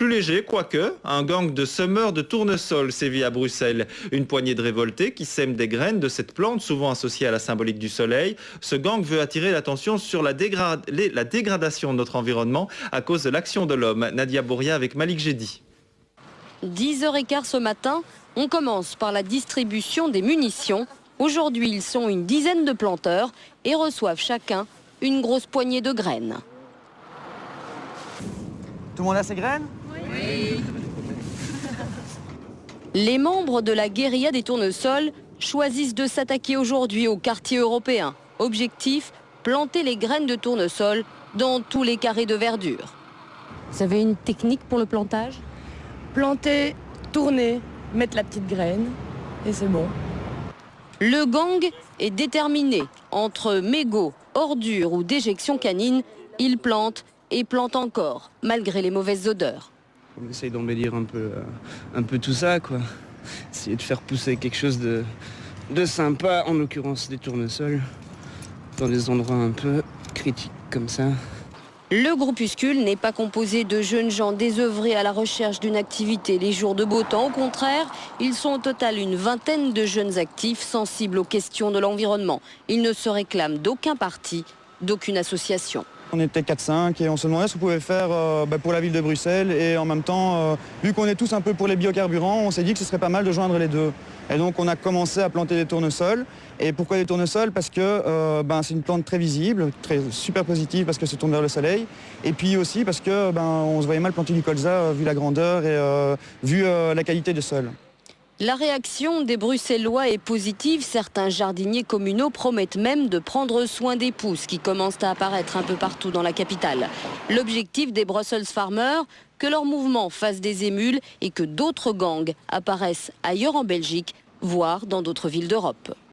Plus léger, quoique, un gang de semeurs de tournesol sévit à Bruxelles. Une poignée de révoltés qui sèment des graines de cette plante, souvent associée à la symbolique du soleil. Ce gang veut attirer l'attention sur la dégradation de notre environnement à cause de l'action de l'homme. Nadia Bouria avec Malik Jedi. 10h15 ce matin, on commence par la distribution des munitions. Aujourd'hui, ils sont une dizaine de planteurs et reçoivent chacun une grosse poignée de graines. Tout le monde a ses graines? Oui. Les membres de la guérilla des tournesols choisissent de s'attaquer aujourd'hui au quartier européen. Objectif, planter les graines de tournesol dans tous les carrés de verdure. Vous avez une technique pour le plantage? Planter, tourner, mettre la petite graine et c'est bon. Le gang est déterminé. Entre mégots, ordures ou déjections canines, il plante et plante encore, malgré les mauvaises odeurs. On essaye d'embellir un peu tout ça, quoi. Essayer de faire pousser quelque chose de sympa, en l'occurrence des tournesols, dans des endroits un peu critiques comme ça. Le groupuscule n'est pas composé de jeunes gens désœuvrés à la recherche d'une activité les jours de beau temps. Au contraire, ils sont au total une vingtaine de jeunes actifs sensibles aux questions de l'environnement. Ils ne se réclament d'aucun parti, d'aucune association. On était 4-5 et on se demandait ce qu'on pouvait faire pour la ville de Bruxelles. Et en même temps, vu qu'on est tous un peu pour les biocarburants, on s'est dit que ce serait pas mal de joindre les deux. Et donc on a commencé à planter des tournesols. Et pourquoi des tournesols? Parce que c'est une plante très visible, super positive parce que se tourne vers le soleil. Et puis aussi parce que on se voyait mal planter du colza vu la grandeur et vu la qualité du sol. La réaction des Bruxellois est positive. Certains jardiniers communaux promettent même de prendre soin des pousses qui commencent à apparaître un peu partout dans la capitale. L'objectif des Brussels Farmers, que leur mouvement fasse des émules et que d'autres gangs apparaissent ailleurs en Belgique, voire dans d'autres villes d'Europe.